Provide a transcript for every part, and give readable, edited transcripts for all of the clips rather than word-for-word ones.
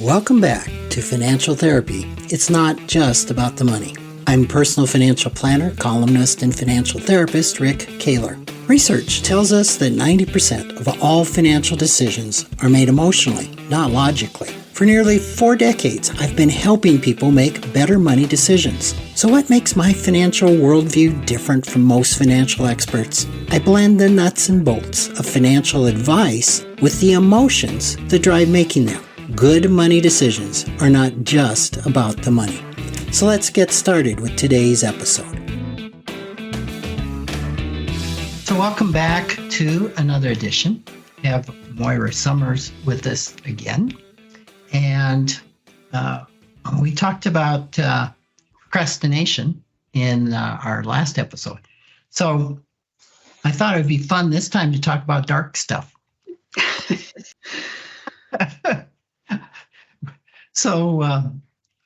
Welcome back to Financial Therapy. It's not just about the money. I'm personal financial planner, columnist, and financial therapist Rick Kahler. Research tells us that 90% of all financial decisions are made emotionally, not logically. For nearly 4 decades, I've been helping people make better money decisions. So what makes my financial worldview different from most financial experts? I blend the nuts and bolts of financial advice with the emotions that drive making them. Good money decisions are not just about the money. So let's get started with today's episode. So welcome back to another edition. We have Moira Summers with us again. And we talked about procrastination in our last episode. So I thought it would be fun this time to talk about dark stuff. So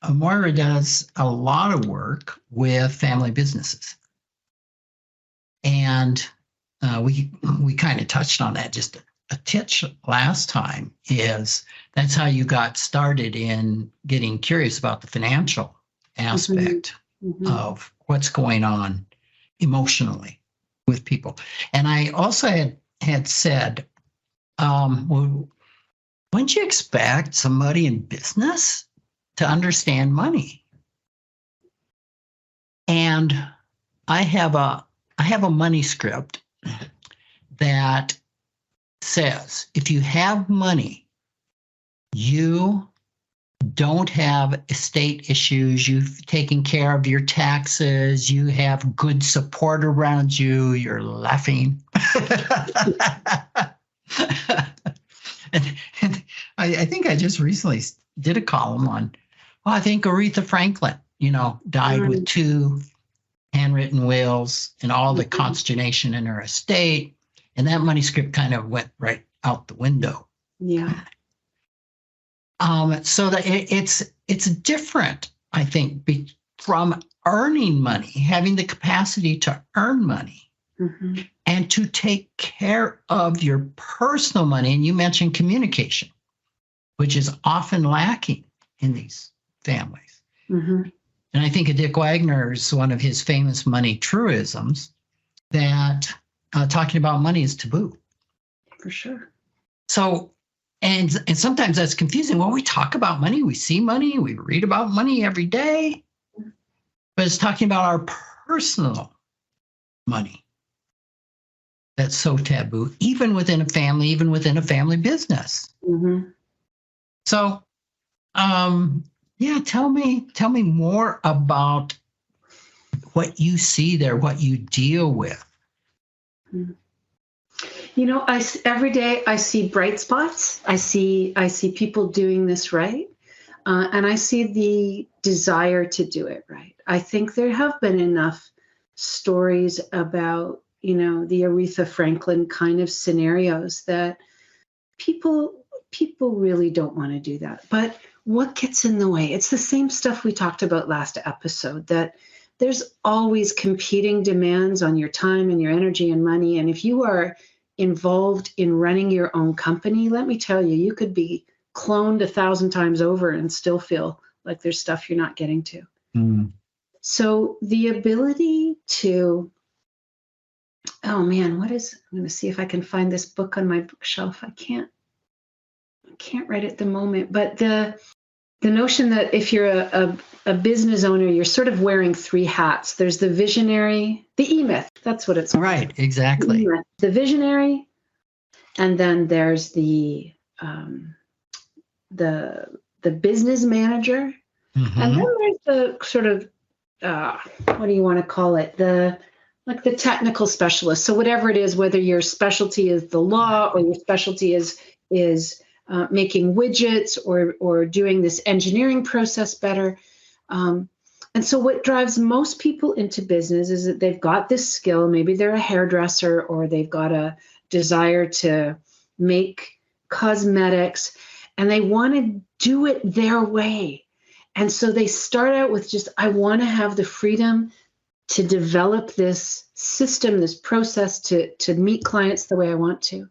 Moira does a lot of work with family businesses. And we kind of touched on that just a titch last time. Is that's how you got started in getting curious about the financial aspect of what's going on emotionally with people. And I also had said, well, wouldn't you expect somebody in business to understand money? And I have a money script that says if you have money, you don't have estate issues, you've taken care of your taxes, you have good support around you, you're laughing. and I think I just recently did a column on, I think Aretha Franklin, died with 2 handwritten wills and all the consternation in her estate. And that money script kind of went right out the window. Yeah. So that it's different, I think, from earning money, having the capacity to earn money and to take care of your personal money. And you mentioned communication, which is often lacking in these families. And I think of Dick Wagner's one of his famous money truisms that talking about money is taboo. For sure. So, and sometimes that's confusing. When we talk about money, we see money, we read about money every day, but it's talking about our personal money that's so taboo, even within a family, even within a family business. So, tell me more about what you see there, what you deal with. Every day I see bright spots. I see people doing this right, and I see the desire to do it right. I think there have been enough stories about, the Aretha Franklin kind of scenarios that people really don't want to do that. But what gets in the way? It's the same stuff we talked about last episode, that there's always competing demands on your time and your energy and money. And if you are involved in running your own company, let me tell you, you could be cloned 1,000 times over and still feel like there's stuff you're not getting to. So the ability to, I'm going to see if I can find this book on my bookshelf. I can't right at the moment, but the notion that if you're a business owner, you're sort of wearing 3 hats. There's the visionary, the E-myth. That's what it's called. Right, exactly. The visionary, and then there's the business manager, and then there's the sort of what do you want to call it? The technical specialist. So whatever it is, whether your specialty is the law or your specialty is making widgets or doing this engineering process better. And so what drives most people into business is that they've got this skill. Maybe they're a hairdresser, or they've got a desire to make cosmetics, and they want to do it their way. And so they start out with just, I want to have the freedom to develop this system, this process to meet clients the way I want to.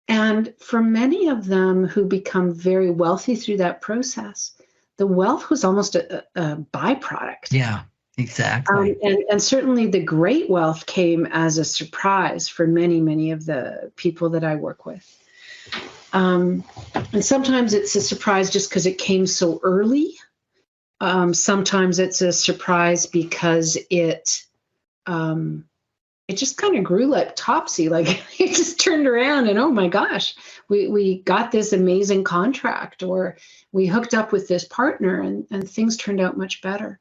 And for many of them who become very wealthy through that process, the wealth was almost a byproduct. Yeah, exactly. And certainly the great wealth came as a surprise for many, many of the people that I work with. And sometimes it's a surprise just because it came so early. Sometimes it's a surprise because it just kind of grew like Topsy, like it just turned around and, oh my gosh, we got this amazing contract, or we hooked up with this partner and things turned out much better.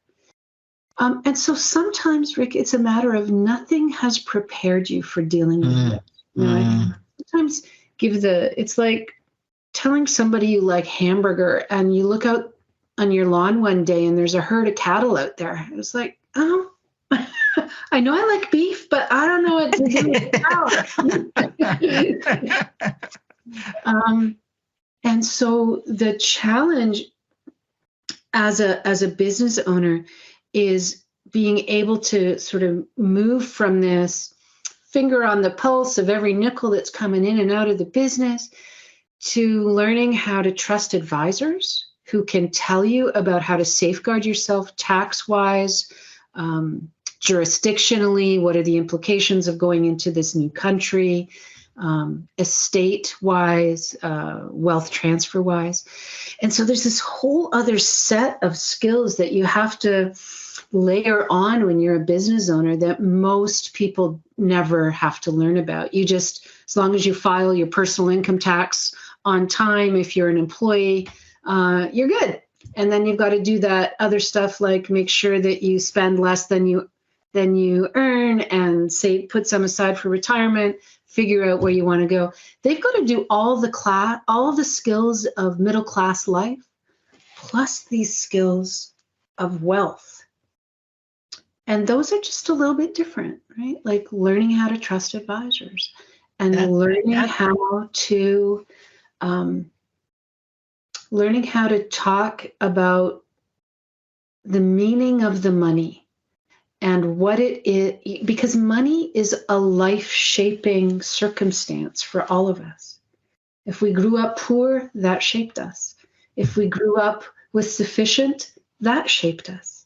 And so sometimes, Rick, it's a matter of nothing has prepared you for dealing with it. You know, I sometimes it's like telling somebody you like hamburger and you look out on your lawn one day and there's a herd of cattle out there. It's like, oh, I know I like beef, but I don't know what to do with cow. And so the challenge as a business owner is being able to sort of move from this finger on the pulse of every nickel that's coming in and out of the business to learning how to trust advisors who can tell you about how to safeguard yourself tax-wise, jurisdictionally, what are the implications of going into this new country, estate-wise, wealth transfer-wise. And so there's this whole other set of skills that you have to layer on when you're a business owner that most people never have to learn about. You just, as long as you file your personal income tax on time, if you're an employee, you're good. And then you've got to do that other stuff like make sure that you spend less than you earn and put some aside for retirement, figure out where you want to go. They've got to do all the skills of middle class life, plus these skills of wealth. And those are just a little bit different, right? Like learning how to trust advisors and learning how to talk about the meaning of the money and what it is, because money is a life-shaping circumstance for all of us. If we grew up poor, that shaped us. If we grew up with sufficient, that shaped us.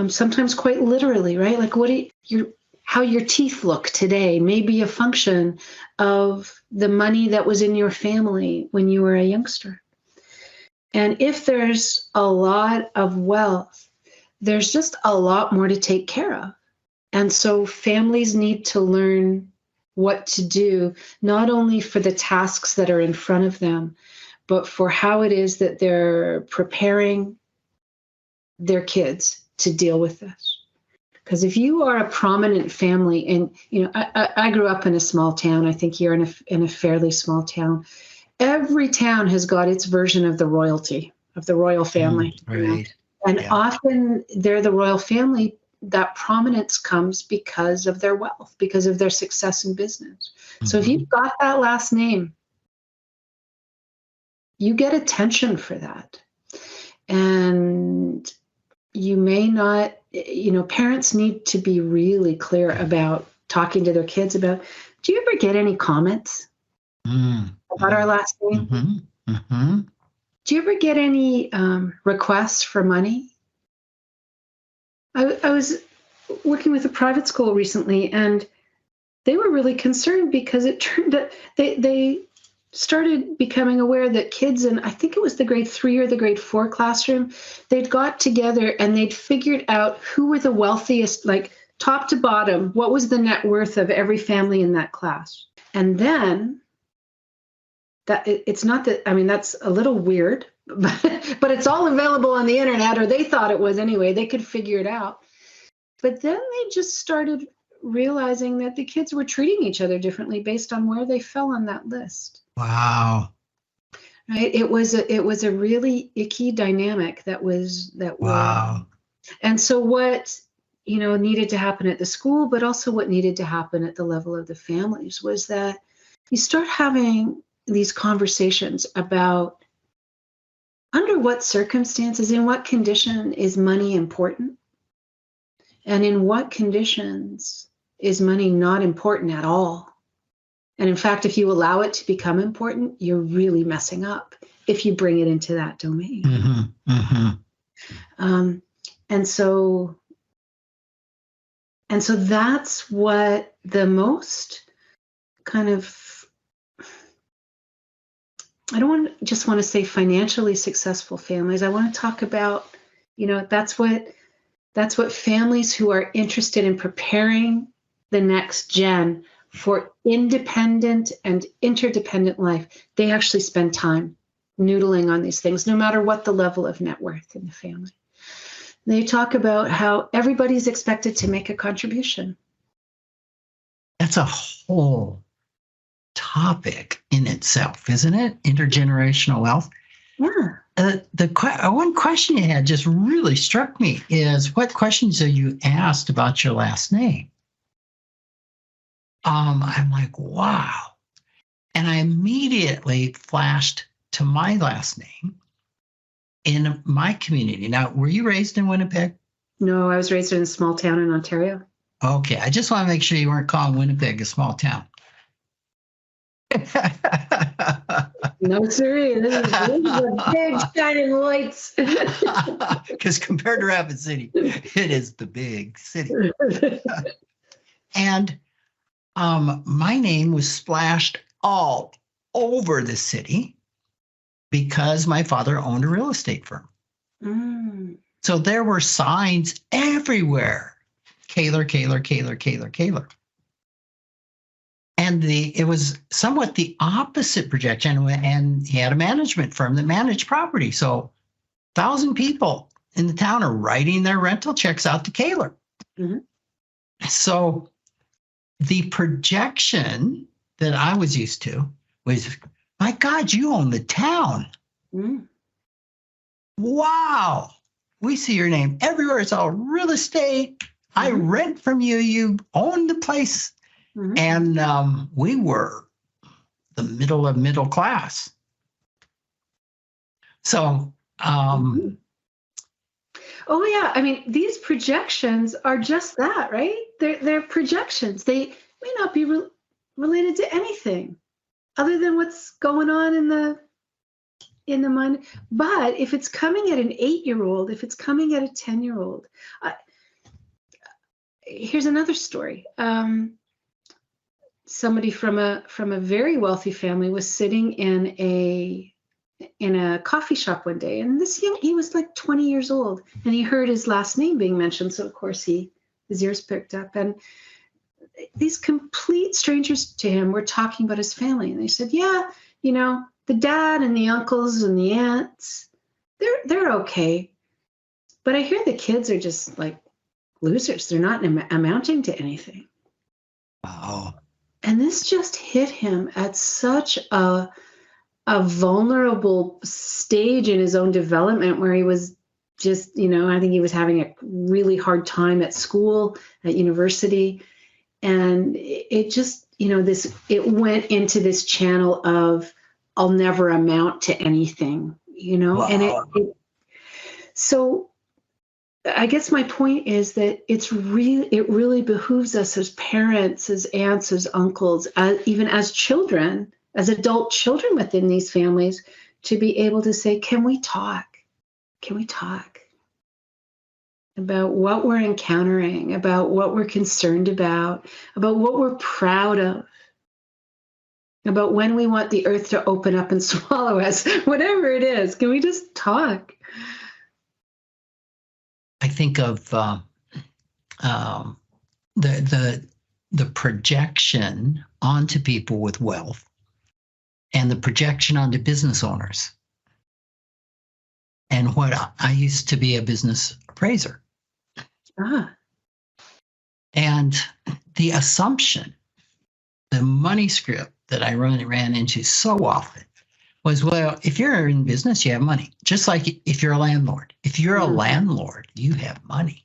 Sometimes quite literally, right? Like how your teeth look today may be a function of the money that was in your family when you were a youngster. And if there's a lot of wealth, there's just a lot more to take care of. And so families need to learn what to do, not only for the tasks that are in front of them, but for how it is that they're preparing their kids to deal with this. Because if you are a prominent family, and I grew up in a small town. I think you're in a fairly small town. Every town has got its version of the royalty, of the royal family. Right. And often they're the royal family. That prominence comes because of their wealth, because of their success in business. Mm-hmm. So if you've got that last name, you get attention for that. And you may not, parents need to be really clear about talking to their kids about, do you ever get any comments about our last name? Mm-hmm. Mm-hmm. Do you ever get any requests for money? I was working with a private school recently, and they were really concerned because it turned out they started becoming aware that kids in, I think it was the grade 3 or the grade 4 classroom, they'd got together and they'd figured out who were the wealthiest, like top to bottom, what was the net worth of every family in that class. And then it's not that, that's a little weird, but it's all available on the internet, or they thought it was anyway. They could figure it out. But then they just started realizing that the kids were treating each other differently based on where they fell on that list. Wow. Right. It was a really icky dynamic that wow. And so what, needed to happen at the school, but also what needed to happen at the level of the families was that you start having these conversations about under what circumstances, in what condition is money important? And in what conditions is money not important at all? And in fact, if you allow it to become important, you're really messing up if you bring it into that domain. Mm-hmm. Mm-hmm. And so that's what the most kind of, I don't just want to say financially successful families. I want to talk about, that's what families who are interested in preparing the next gen for independent and interdependent life, they actually spend time noodling on these things, no matter what the level of net worth in the family. They talk about how everybody's expected to make a contribution. That's a whole topic in itself, isn't it? Intergenerational wealth. Yeah. One question you had just really struck me is, what questions are you asked about your last name? I'm like, wow. And I immediately flashed to my last name in my community. Now, were you raised in Winnipeg? No, I was raised in a small town in Ontario. Okay, I just want to make sure you weren't calling Winnipeg a small town. No, sir. This is big shining lights. Because compared to Rapid City, it is the big city. And my name was splashed all over the city because my father owned a real estate firm. Mm. So there were signs everywhere. Kahler, Kahler, Kahler, Kahler, Kahler. And it was somewhat the opposite projection. And he had a management firm that managed property. So 1,000 people in the town are writing their rental checks out to Kahler. Mm-hmm. So the projection that I was used to was, my God, you own the town. Mm. Wow. We see your name everywhere. It's all real estate. Mm-hmm. I rent from you. You own the place. Mm-hmm. And we were the middle class. So, mm-hmm. Oh yeah, I mean, these projections are just that, right? They're projections. They may not be related to anything other than what's going on in the mind. But if it's coming at an 8-year-old, if it's coming at a 10-year-old, here's another story. Somebody from a very wealthy family was sitting in a coffee shop one day, and he was like 20 years old, and he heard his last name being mentioned. So of course his ears perked up, and these complete strangers to him were talking about his family, and they said, yeah, the dad and the uncles and the aunts, they're okay, but I hear the kids are just like losers. They're not amounting to anything. Wow. And this just hit him at such a vulnerable stage in his own development, where he was just, I think he was having a really hard time at school, at university. And it just, it went into this channel of, I'll never amount to anything, Wow. And so I guess my point is that it really behooves us as parents, as aunts, as uncles, even as children, as adult children within these families, to be able to say, can we talk? Can we talk about what we're encountering, about what we're concerned about what we're proud of, about when we want the earth to open up and swallow us, whatever it is? Can we just talk? I think of the projection onto people with wealth and the projection onto business owners. And what I used to be a business appraiser. And the assumption, the money script that I ran into so often was, well, if you're in business, you have money. Just like if you're a landlord. If you're a landlord, you have money.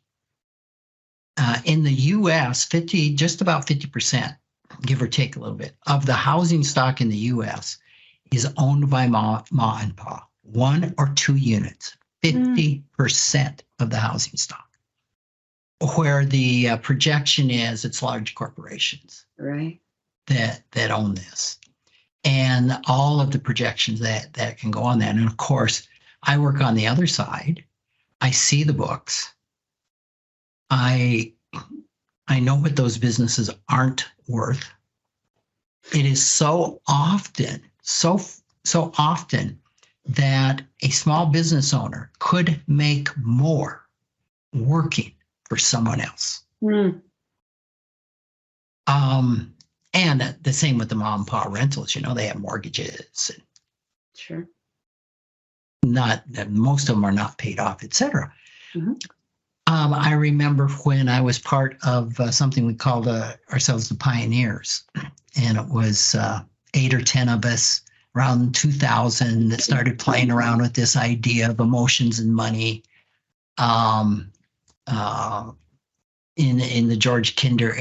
In the U.S., just about 50%, give or take a little bit, of the housing stock in the U.S. is owned by ma and pa. 1 or 2 units, 50% of the housing stock. Where the projection is, it's large corporations. Right. that own this, and all of the projections that can go on that. And of course, I work on the other side. I see the books. I know what those businesses aren't worth. It is so often that a small business owner could make more working for someone else. Mm. And the same with the mom and pop rentals. They have mortgages. And Sure. most of them are not paid off, etc. Mm-hmm. I remember when I was part of something we called ourselves the Pioneers, and it was 8 or 10 of us around 2000 that started playing around with this idea of emotions and money in the George Kinder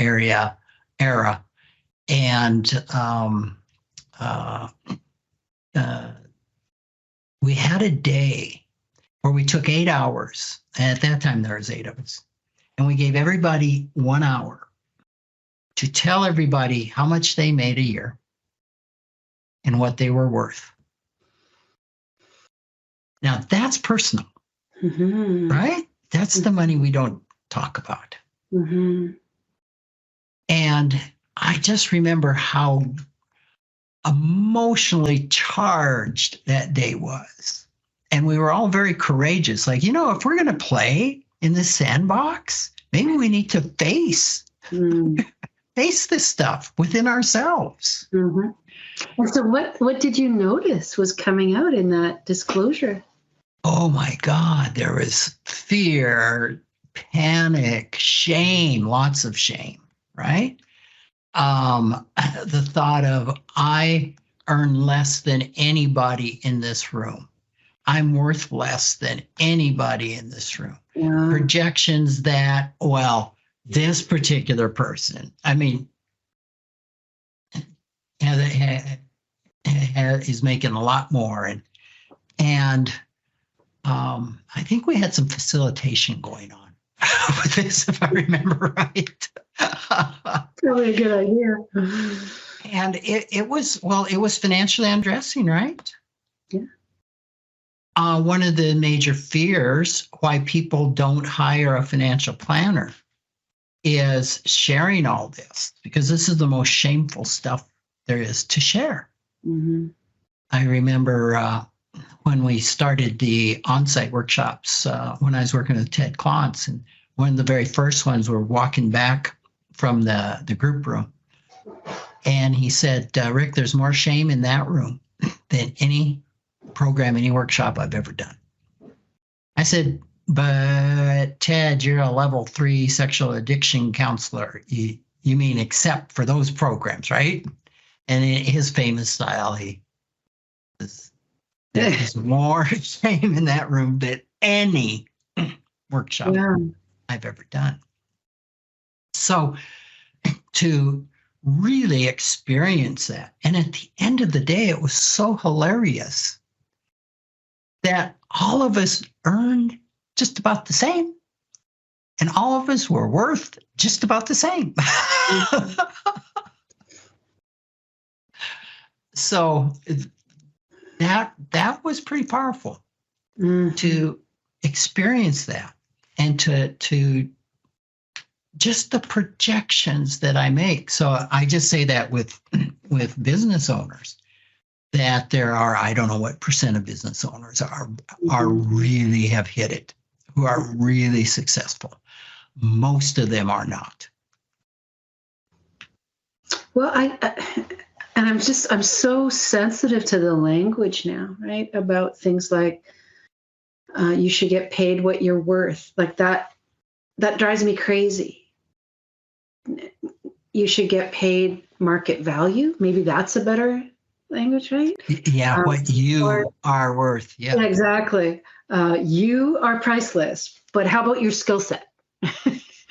era. And we had a day where we took 8 hours. At that time, there was 8 of us. And we gave everybody 1 hour to tell everybody how much they made a year and what they were worth. Now, that's personal, Mm-hmm. right? That's the money we don't talk about. Mm-hmm. And I just remember how emotionally charged that day was. And we were all very courageous. Like, if we're going to play in this sandbox, maybe we need to face this stuff within ourselves. Mm-hmm. And so what did you notice was coming out in that disclosure? Oh my God, there was fear, panic, shame, lots of shame, right? The thought of, I earn less than anybody in this room. I'm worth less than anybody in this room. Yeah. Projections that, this particular person, is making a lot more. And I think we had some facilitation going on with this, if I remember right. Probably a good idea. And it was financially undressing, right? Yeah. One of the major fears why people don't hire a financial planner is sharing all this, because this is the most shameful stuff there is to share. Mm-hmm. I remember when we started the on-site workshops when I was working with Ted Klontz, and one of the very first ones, we're walking back from the group room, and he said, Rick, there's more shame in that room than any program, any workshop I've ever done. I said, but Ted, you're a level 3 sexual addiction counselor. You mean except for those programs, right? And in his famous style, there's more shame in that room than any workshop I've ever done. So to really experience that, and at the end of the day, it was so hilarious that all of us earned just about the same, and all of us were worth just about the same. So that was pretty powerful to experience that, and to just the projections that I make. So I just say that with business owners, that there are, I don't know what % of business owners are really have hit it, who are really successful. Most of them are not. Well, I'm so sensitive to the language now, right? About things like you should get paid what you're worth. Like that drives me crazy. You should get paid market value. Maybe that's a better language, right? Yeah, what you are worth. Yeah, exactly. You are priceless, but how about your skill set?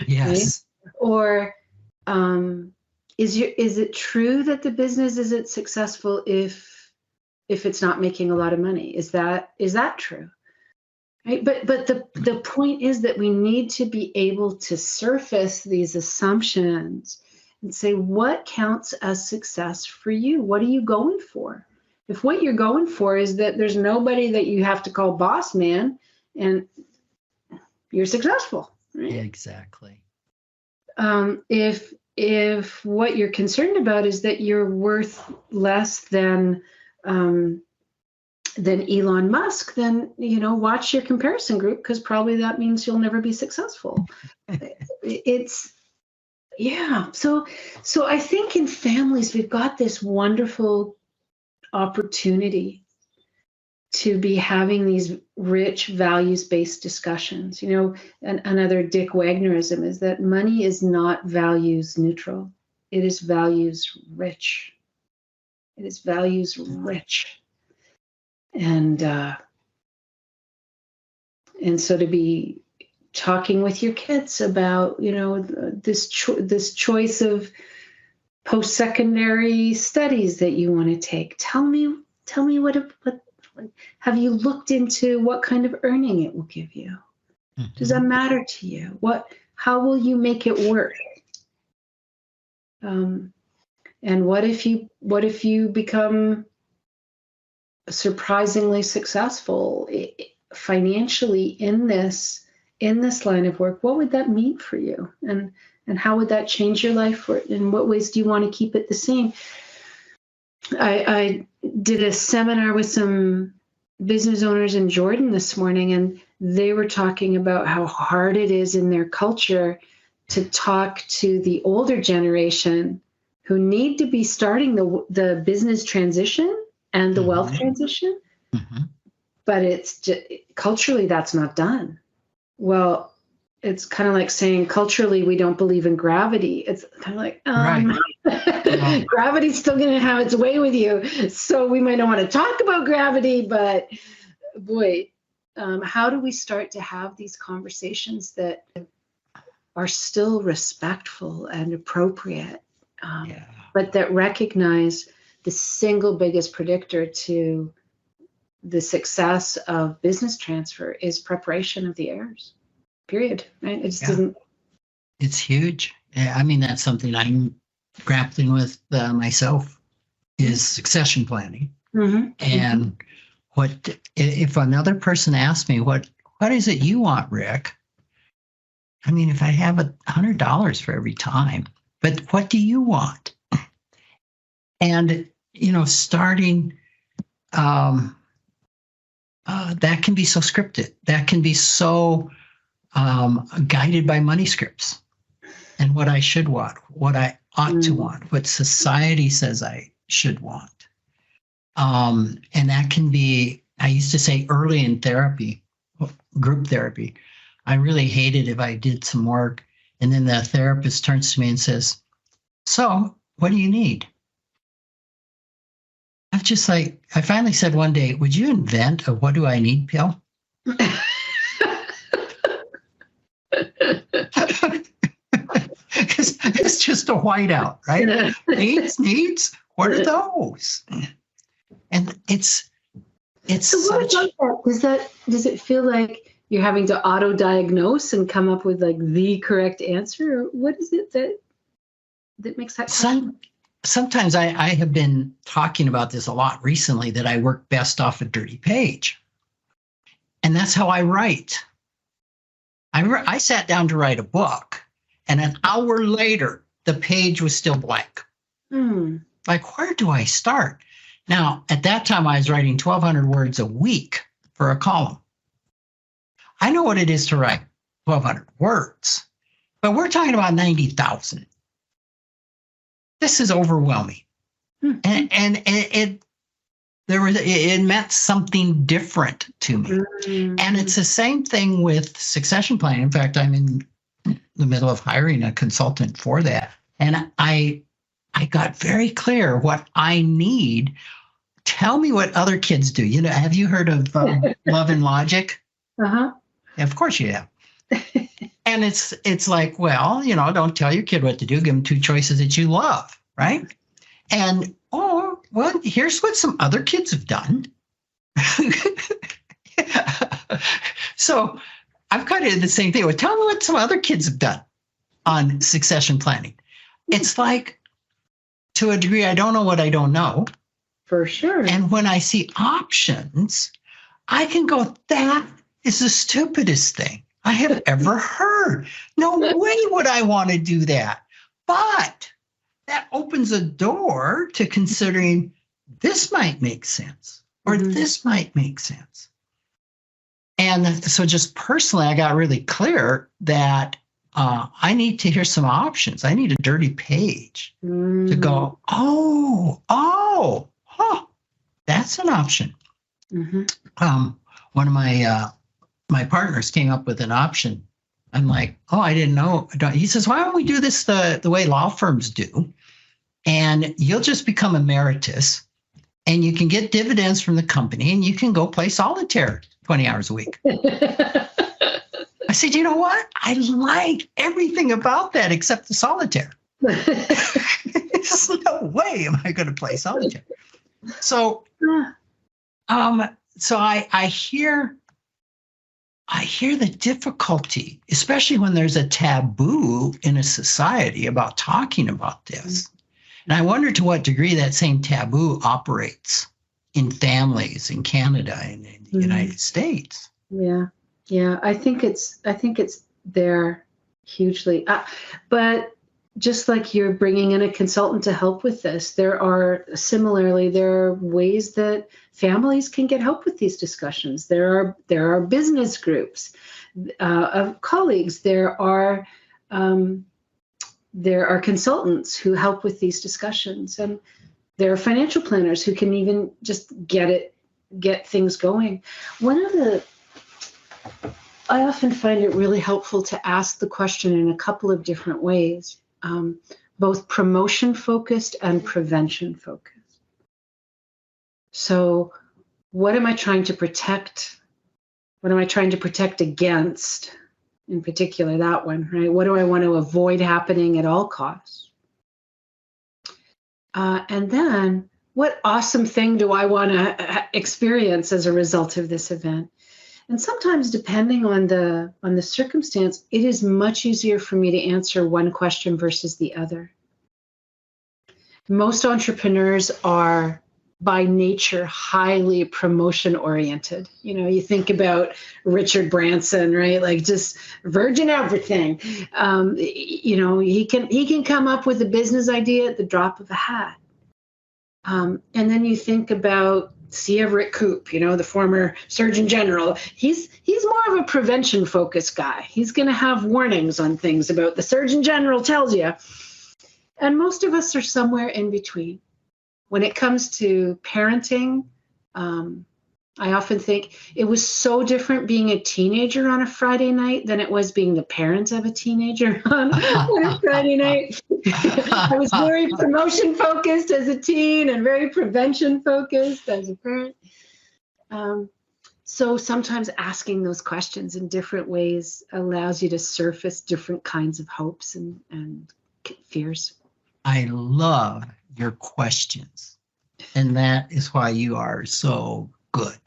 Yes. Right? Or is it true that the business isn't successful if it's not making a lot of money? Is that true? Right? But the point is that we need to be able to surface these assumptions and say, what counts as success for you? What are you going for? If what you're going for is that there's nobody that you have to call boss man, and you're successful, right? Yeah, exactly. If what you're concerned about is that you're worth less than Elon Musk, then watch your comparison group, because probably that means you'll never be successful. It's So I think in families we've got this wonderful opportunity to be having these rich values-based discussions. Another Dick Wagnerism is that money is not values neutral. It is values rich. It is values rich. And so to be talking with your kids about, this choice of post-secondary studies that you want to take. Tell me what have you looked into what kind of earning it will give you? Mm-hmm. Does that matter to you? How will you make it work? And what if you become surprisingly successful financially in this line of work? What would that mean for you? And how would that change your life? Or in what ways do you want to keep it the same? I did a seminar with some business owners in Jordan this morning, and they were talking about how hard it is in their culture to talk to the older generation who need to be starting the business transition and the wealth transition. Mm-hmm. But it's just, culturally, that's not done. Well, it's kind of like saying culturally we don't believe in gravity. It's kind of like, right. Gravity's still going to have its way with you. So we might not want to talk about gravity, but boy, how do we start to have these conversations that are still respectful and appropriate, but that recognize the single biggest predictor to the success of business transfer is preparation of the heirs. Period. Right? It just doesn't. It's huge. Yeah, I mean, that's something I'm grappling with myself, is succession planning. Mm-hmm. And what if another person asks me, what is it you want, Rick? I mean, if I have $100 for every time, but what do you want? And starting. That can be so scripted. That can be so guided by money scripts and what I should want, what I ought to want, what society says I should want. And that can be, I used to say early in therapy, group therapy, I really hated if I did some work and then the therapist turns to me and says, so what do you need? I'm just like, I finally said one day, would you invent a what do I need pill? It's just a whiteout, right? Needs, what are those? And it's so what such... Does it feel like you're having to auto-diagnose and come up with like the correct answer? Or what is it that makes that Sometimes I have been talking about this a lot recently, that I work best off a dirty page. And that's how I write. I sat down to write a book, and an hour later, the page was still blank. Like, where do I start? Now, at that time, I was writing 1,200 words a week for a column. I know what it is to write 1,200 words, but we're talking about 90,000. This is overwhelming. And it meant something different to me. And it's the same thing with succession planning. In fact, I'm in the middle of hiring a consultant for that. And I got very clear what I need. Tell me what other kids do. Have you heard of Love and Logic? Uh-huh. Of course you have. And it's like, well, don't tell your kid what to do. Give them two choices that you love, right? And, here's what some other kids have done. So I've kind of did the same thing. Well, tell me what some other kids have done on succession planning. It's like, to a degree, I don't know what I don't know. For sure. And when I see options, I can go, that is the stupidest thing I have ever heard. No way would I want to do that. But that opens a door to considering this might make sense, or this might make sense. And so just personally, I got really clear that I need to hear some options. I need a dirty page to go, that's an option. One of my partners came up with an option. I'm like, I didn't know. He says, why don't we do this the way law firms do? And you'll just become emeritus, and you can get dividends from the company, and you can go play solitaire 20 hours a week. I said, you know what? I like everything about that except the solitaire. There's no way am I going to play solitaire. So, I hear the difficulty, especially when there's a taboo in a society about talking about this. And I wonder to what degree that same taboo operates in families in Canada and in the United States. Yeah. I think it's there hugely. But just like you're bringing in a consultant to help with this, there are ways that families can get help with these discussions. There are business groups of colleagues. There are consultants who help with these discussions, and there are financial planners who can even just get things going. I often find it really helpful to ask the question in a couple of different ways, both promotion focused and prevention focused. So what am I trying to protect? What am I trying to protect against? In particular, that one, right? What do I want to avoid happening at all costs? And then what awesome thing do I want to experience as a result of this event? And sometimes, depending on the circumstance, it is much easier for me to answer one question versus the other. Most entrepreneurs are, by nature, highly promotion oriented. You think about Richard Branson, right? Like just virgin everything. He can come up with a business idea at the drop of a hat. And then you think about Rick Kahler, the former Surgeon General. He's more of a prevention focused guy. He's going to have warnings on things about the Surgeon General tells you. And most of us are somewhere in between. When it comes to parenting, I often think it was so different being a teenager on a Friday night than it was being the parent of a teenager on a Friday night. I was very promotion focused as a teen and very prevention focused as a parent. So sometimes asking those questions in different ways allows you to surface different kinds of hopes and fears. I love your questions, and that is why you are so good.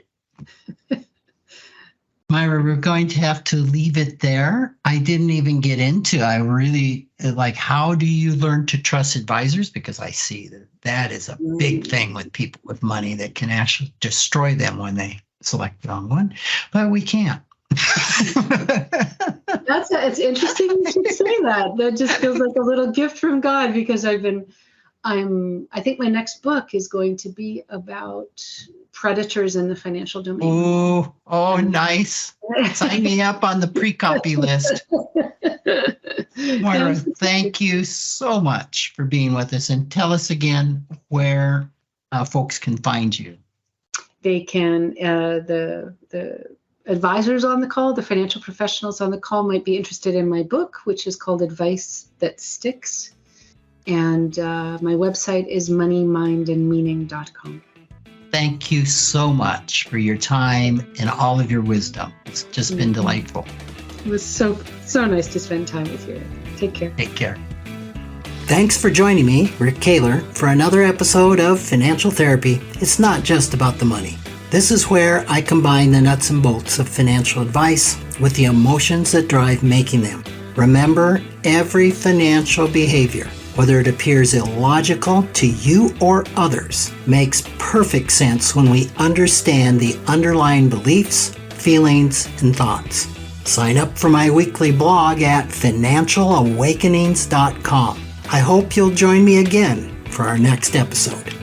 Moira, we're going to have to leave it there. I didn't even get into, I really like, how do you learn to trust advisors? Because I see that is a big thing with people with money that can actually destroy them when they select the wrong one, but we can't. It's interesting you should say that. That just feels like a little gift from God, because I think my next book is going to be about predators in the financial domain. Oh, nice. Sign me up on the pre-copy list. Moira, thank you so much for being with us, and tell us again where folks can find you. They can, the advisors on the call, the financial professionals on the call might be interested in my book, which is called Advice That Sticks. And my website is moneymindandmeaning.com. Thank you so much for your time and all of your wisdom. It's just been delightful. It was so nice to spend time with you. Take care. Take care. Thanks for joining me, Rick Kahler, for another episode of Financial Therapy. It's not just about the money. This is where I combine the nuts and bolts of financial advice with the emotions that drive making them. Remember, every financial behavior, whether it appears illogical to you or others, makes perfect sense when we understand the underlying beliefs, feelings, and thoughts. Sign up for my weekly blog at financialawakenings.com. I hope you'll join me again for our next episode.